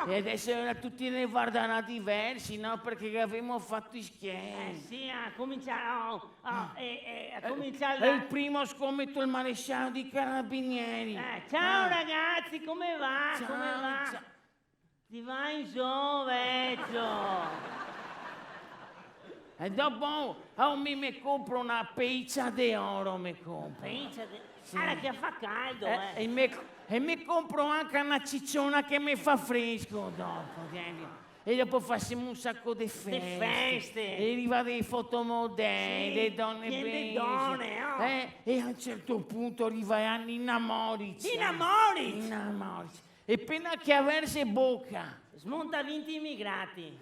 E adesso tutti ne guardano diversi, no? Perché abbiamo fatto i scherzi. Sì, ha cominciato. Ha cominciato. E il primo scommetto il maresciallo di Carabinieri. Ciao ragazzi, come va? Ciao, Come va? ciao. Ti va in giù, vecchio. E dopo mi compro una peccia d'oro, mi compro. Sì. Che fa caldo, E mi compro anche una cicciona che mi fa fresco dopo. E dopo facciamo un sacco di feste. E arriva dei fotomodelli, le donne belle. donne, E a un certo punto arriva anni innamorici. Innamorici? E appena che averse bocca. Smonta 20 immigrati.